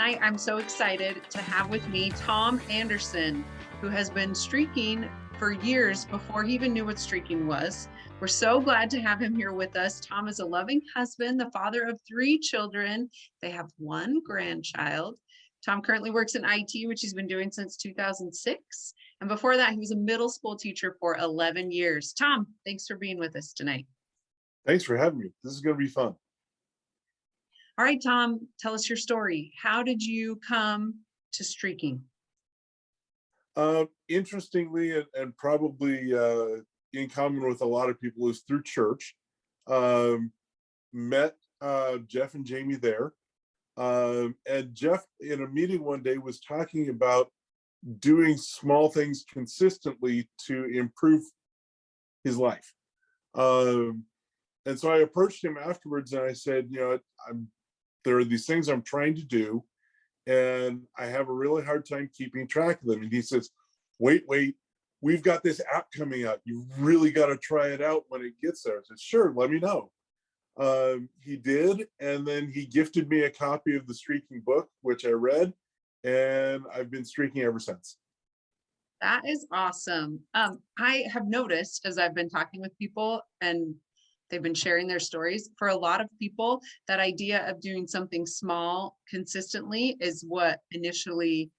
Tonight, I'm so excited to have with me Tom Anderson, who has been streaking for years before he even knew what streaking was. We're so glad to have him here with us. Tom is a loving husband, the father of 3 children. They have 1 grandchild. Tom currently works in IT, which he's been doing since 2006. And before that, he was a middle school teacher for 11 years. Tom, thanks for being with us tonight. Thanks for having me. This is going to be fun. All right, Tom, tell us your story. How did you come to streaking? Interestingly, and probably in common with a lot of people, is through church. Met Jeff and Jamie there. And Jeff, in a meeting one day, was talking about doing small things consistently to improve his life. And so I approached him afterwards and I said, there are these things I'm trying to do, and I have a really hard time keeping track of them. And he says, wait, we've got this app coming out. You really got to try it out when it gets there. I said, sure, let me know. He did, and then he gifted me a copy of the streaking book, which I read, and I've been streaking ever since. That is awesome. I have noticed as I've been talking with people and they've been sharing their stories, for a lot of people, that idea of doing something small consistently is what initially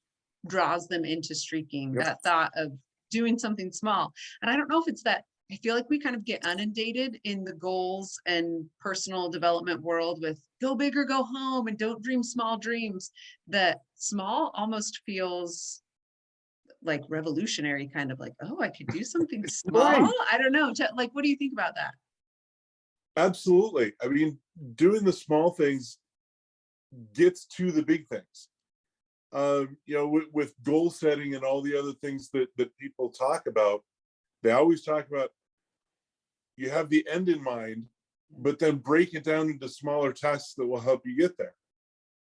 draws them into streaking. Yep. That thought of doing something small. And I don't know if it's that I feel like we kind of get inundated in the goals and personal development world with go big or go home and don't dream small dreams. That small almost feels like revolutionary, kind of like, oh, I could do something small. Right. I don't know. Like, what do you think about that? Absolutely. I mean, doing the small things gets to the big things. With goal setting and all the other things that people talk about, they always talk about you have the end in mind, but then break it down into smaller tasks that will help you get there.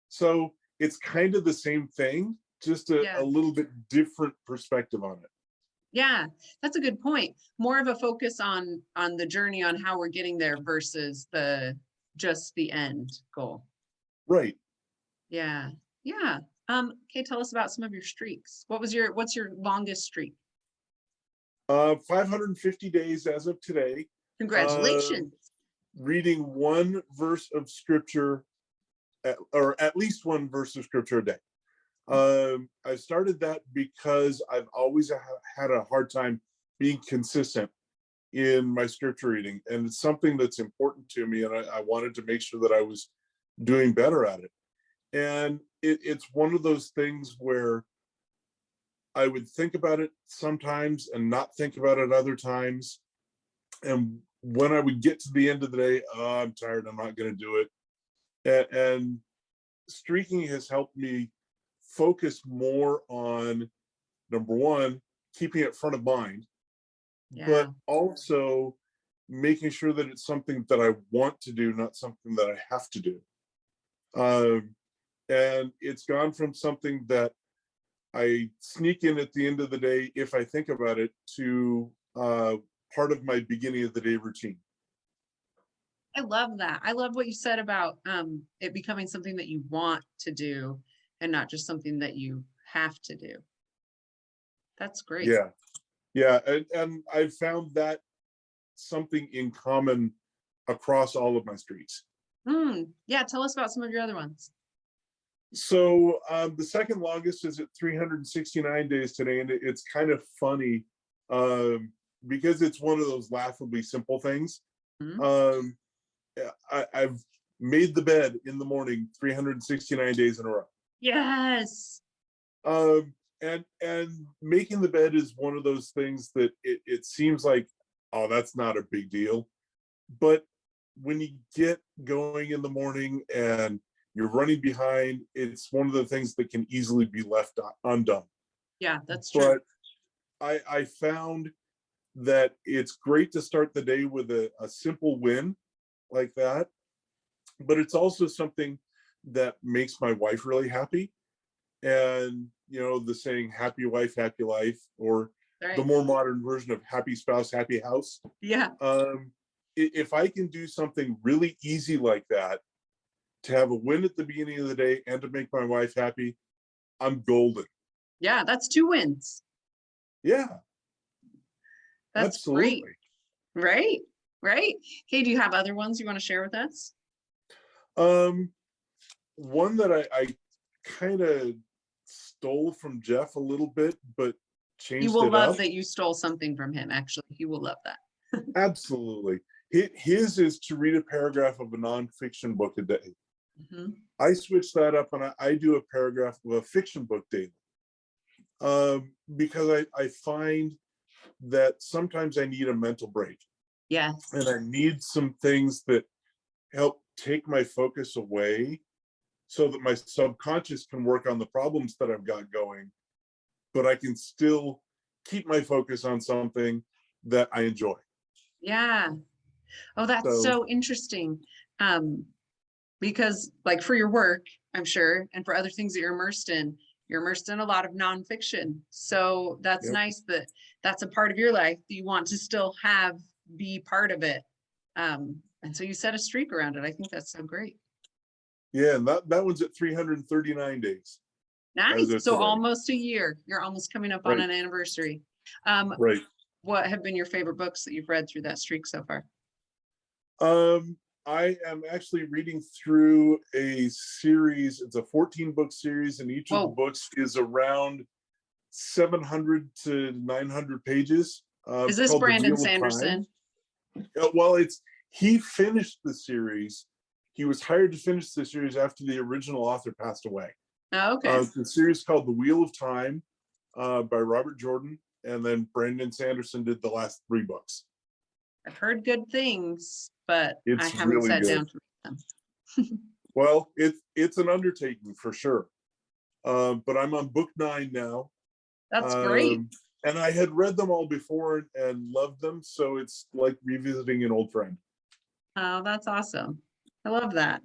So it's kind of the same thing, just a little bit different perspective on it. Yeah, that's a good point. More of a focus on the journey, on how we're getting there versus just the end goal. Right. Yeah. Okay, tell us about some of your streaks. What's your longest streak? 550 days as of today. Congratulations. Reading 1 verse of scripture, or at least 1 verse of scripture a day. I started that because I've always had a hard time being consistent in my scripture reading, and it's something that's important to me, and I wanted to make sure that I was doing better at it. And it's one of those things where I would think about it sometimes and not think about it other times. And when I would get to the end of the day, oh, I'm tired, I'm not going to do it. And streaking has helped me focus more on, number 1, keeping it front of mind, but also making sure that it's something that I want to do, not something that I have to do. And it's gone from something that I sneak in at the end of the day, if I think about it, to part of my beginning of the day routine. I love that. I love what you said about it becoming something that you want to do and not just something that you have to do. That's great. Yeah. And I've found that something in common across all of my streaks. Yeah, tell us about some of your other ones. So the second longest is at 369 days today, and it's kind of funny because it's one of those laughably simple things. I've made the bed in the morning 369 days in a row. Yes. And making the bed is one of those things that it seems like, oh, that's not a big deal. But when you get going in the morning and you're running behind, it's one of the things that can easily be left undone. Yeah, that's true. But I found that it's great to start the day with a simple win like that. But it's also something that makes my wife really happy. And, the saying, happy wife, happy life, or the more modern version of happy spouse, happy house. Yeah. If I can do something really easy like that to have a win at the beginning of the day and to make my wife happy, I'm golden. Yeah, that's 2 wins. Yeah, That's great. absolutely. Right, right. Okay, do you have other ones you want to share with us? One that I kind of stole from Jeff a little bit, but He changed will it love up. that you stole something from him, actually. He will love that. Absolutely. His is to read a paragraph of a nonfiction book a day. Mhm. I switch that up and I do a paragraph of a fiction book daily. Because I find that sometimes I need a mental break Yes. and I need some things that help take my focus away so that my subconscious can work on the problems that I've got going, but I can still keep my focus on something that I enjoy. Yeah. Oh, that's So, so interesting. Um, because like for your work, I'm sure, and for other things that you're immersed in a lot of nonfiction. So that's yep. nice that that's a part of your life that you want to still have be part of it. And so you set a streak around it. I think that's so great. Yeah, and that one's at 339 days as Nice. of So today. almost a year. You're almost coming up on Right, an anniversary. Um, right. what have been your favorite books that you've read through that streak so far? Um, I am actually reading through a series. It's a 14-book series, and each of the Whoa, books is around 700 to 900 pages. is It's this called The Brandon Wheel of Time. Sanderson? Well, he finished the series. He was hired to finish the series after the original author passed away. Oh, okay. The series called The Wheel of Time by Robert Jordan, and then Brandon Sanderson did the last 3 books. I've heard good things, but I It's haven't really sat good. down to read them. Well, it's an undertaking for sure. But I'm on book 9 now. That's great. And I had read them all before and loved them, so it's like revisiting an old friend. Oh, that's awesome. I love that.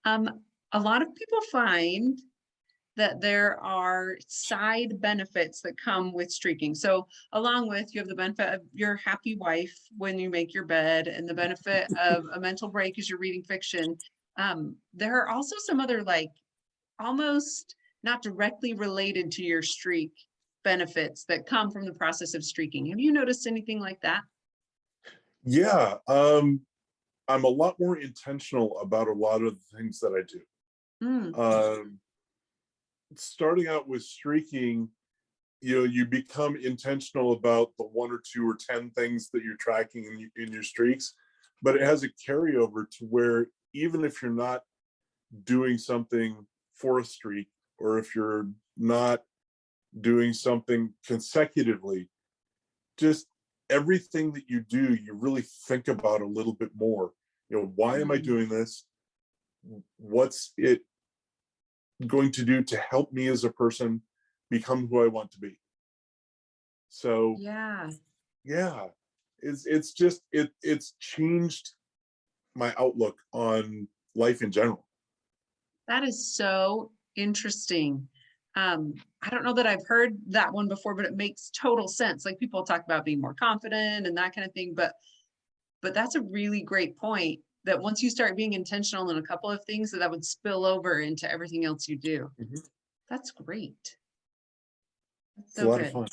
Um, a lot of people find that there are side benefits that come with streaking. So along with you have the benefit of your happy wife when you make your bed and the benefit of a mental break as you're reading fiction. There are also some other like almost not directly related to your streak benefits that come from the process of streaking. Have you noticed anything like that? Yeah, I'm a lot more intentional about a lot of the things that I do. Mm, Starting out with streaking, you become intentional about the 1 or 2 or 10 things that you're tracking in your streaks, but it has a carryover to where even if you're not doing something for a streak, or if you're not doing something consecutively, just everything that you do, you really think about a little bit more. Why am I mm, doing this? What's it going to do to help me as a person become who I want to be? So yeah. yeah, it's just it's changed my outlook on life in general. That is so interesting. I don't know that I've heard that one before, but it makes total sense. Like people talk about being more confident and that kind of thing, but that's a really great point that once you start being intentional in a couple of things, that would spill over into everything else you do. Mhm. That's great. That's It's a so lot of good. fun.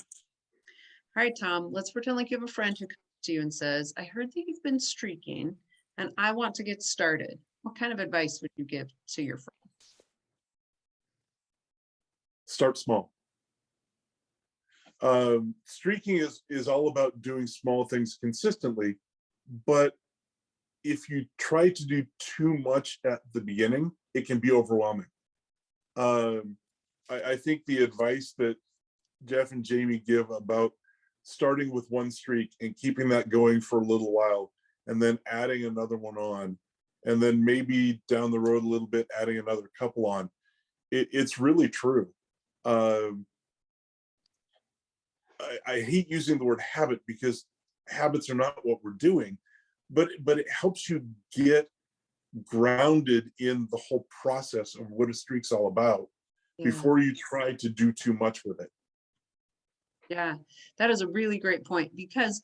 All right, Tom, let's pretend like you have a friend who comes to you and says, I heard that you've been streaking and I want to get started. What kind of advice would you give to your friend? Start small. Streaking is all about doing small things consistently, but if you try to do too much at the beginning, it can be overwhelming. Um, I think the advice that Jeff and Jamie give about starting with one streak and keeping that going for a little while, and then adding another one on, and then maybe down the road a little bit, adding another couple on, it's really true. Um, I hate using the word habit because habits are not what we're doing, but it helps you get grounded in the whole process of what a streak's all about Yeah. before you try to do too much with it. Yeah, that is a really great point because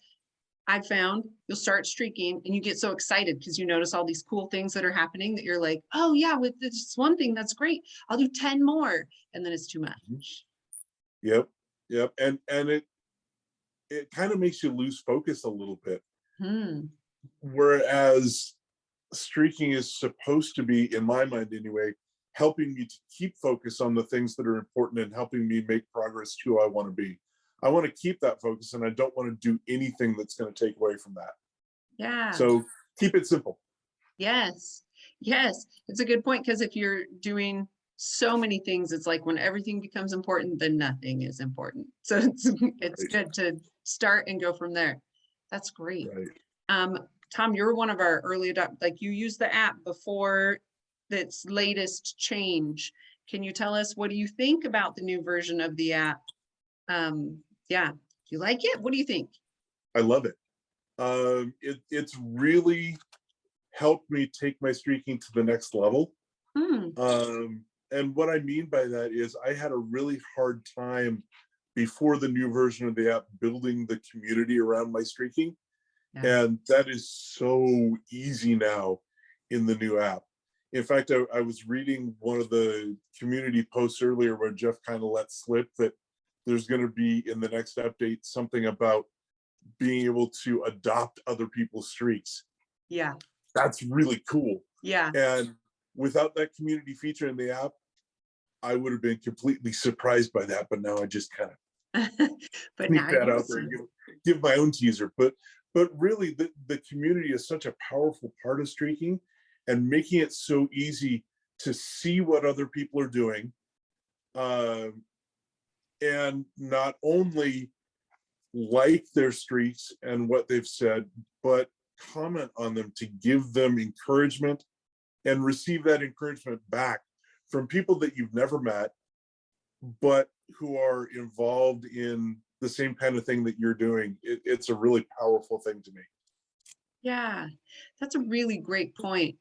I found you'll start streaking and you get so excited because you notice all these cool things that are happening that you're like, oh yeah, with this one thing, that's great. I'll do 10 more. And then it's too much. Yep. Yep. And it kind of makes you lose focus a little bit. Hmm. Whereas streaking is supposed to be, in my mind anyway, helping me to keep focus on the things that are important and helping me make progress to who I want to be. I want to keep that focus and I don't want to do anything that's going to take away from that. Yeah. So keep it simple. Yes. Yes. It's a good point because if you're doing so many things, it's like when everything becomes important, then nothing is important. So it's Right. good to start and go from there. That's great. Right. Tom, you're one of our early adopters. Like you used the app before its latest change. Can you tell us what do you think about the new version of the app? Yeah, do you like it? What do you think? I love it. It's really helped me take my streaking to the next level. Hmm. And what I mean by that is I had a really hard time before the new version of the app building the community around my streaking. Yeah. And that is so easy now in the new app. In fact, I was reading one of the community posts earlier where Jeff kind of let slip that there's going to be in the next update something about being able to adopt other people's streaks. Yeah. That's really cool. Yeah. And without that community feature in the app, I would have been completely surprised by that. But now I just kind of But sneak now that you out there and give my own teaser. But really, the community is such a powerful part of streaking, and making it so easy to see what other people are doing, and not only like their streaks and what they've said, but comment on them to give them encouragement and receive that encouragement back from people that you've never met, but who are involved in the same kind of thing that you're doing. It's a really powerful thing to me. Yeah, that's a really great point.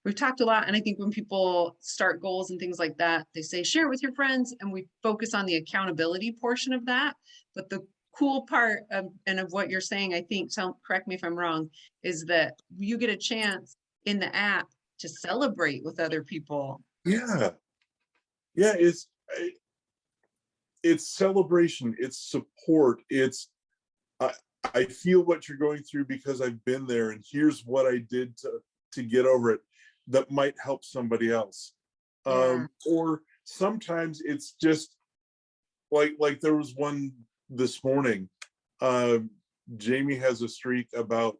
We've talked a lot, and I think when people start goals and things like that, they say share it with your friends, and we focus on the accountability portion of that. But the cool part of what you're saying, I think, so correct me if I'm wrong, is that you get a chance in the app to celebrate with other people. Yeah, yeah, it's celebration, it's support, it's I feel what you're going through because I've been there, and here's what I did to get over it that might help somebody else. Yeah. Or sometimes it's just like there was one this morning. Jamie has a streak about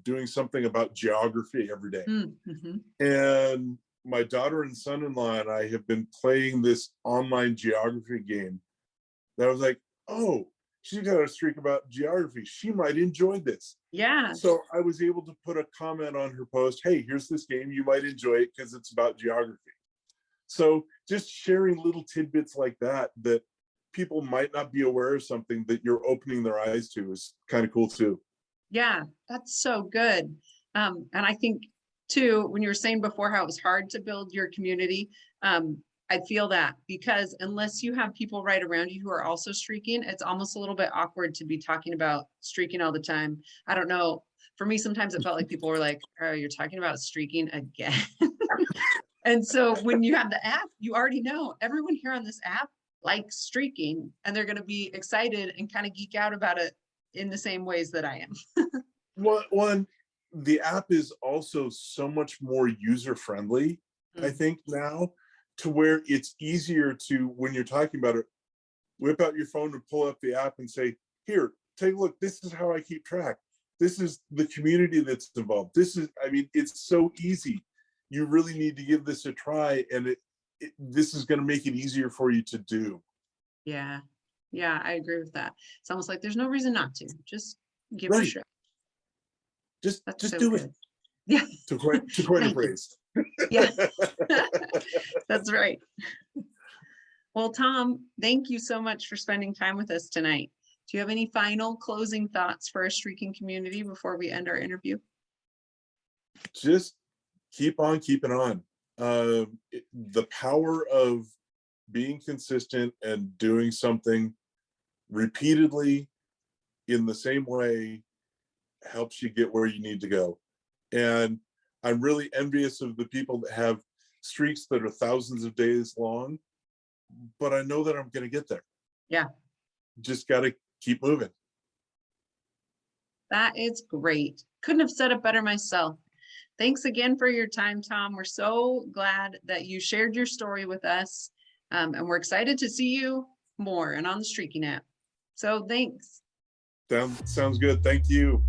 doing something about geography every day. Mm-hmm. And my daughter and son-in-law and I have been playing this online geography game that I was like, oh, she's got a streak about geography. She might enjoy this. Yeah. So I was able to put a comment on her post, hey, here's this game, you might enjoy it because it's about geography. So just sharing little tidbits like that people might not be aware of something that you're opening their eyes to is kind of cool too. Yeah, that's so good. And I think too, when you were saying before how it was hard to build your community, I feel that because unless you have people right around you who are also streaking, it's almost a little bit awkward to be talking about streaking all the time. I don't know. For me, sometimes it felt like people were like, oh, you're talking about streaking again. And so when you have the app, you already know everyone here on this app likes streaking, and they're going to be excited and kind of geek out about it in the same ways that I am. One, the app is also so much more user friendly, I think now, to where it's easier to, when you're talking about it, whip out your phone and pull up the app and say, here, take a look, this is how I keep track. This is the community that's involved. It's so easy. You really need to give this a try, and this is going to make it easier for you to do. Yeah. Yeah, I agree with that. It's almost like there's no reason not to. Just give Right. it a shot. Just so do good. it. Yeah. To coin a phrase. Yeah. That's right. Well, Tom, thank you so much for spending time with us tonight. Do you have any final closing thoughts for our streaking community before we end our interview? Just keep on keeping on. The power of being consistent and doing something repeatedly in the same way helps you get where you need to go. And I'm really envious of the people that have streaks that are thousands of days long, but I know that I'm going to get there. Yeah. Just got to keep moving. That is great. Couldn't have said it better myself. Thanks again for your time, Tom. We're so glad that you shared your story with us. And we're excited to see you more and on the Streaking app. So thanks. Sounds good. Thank you.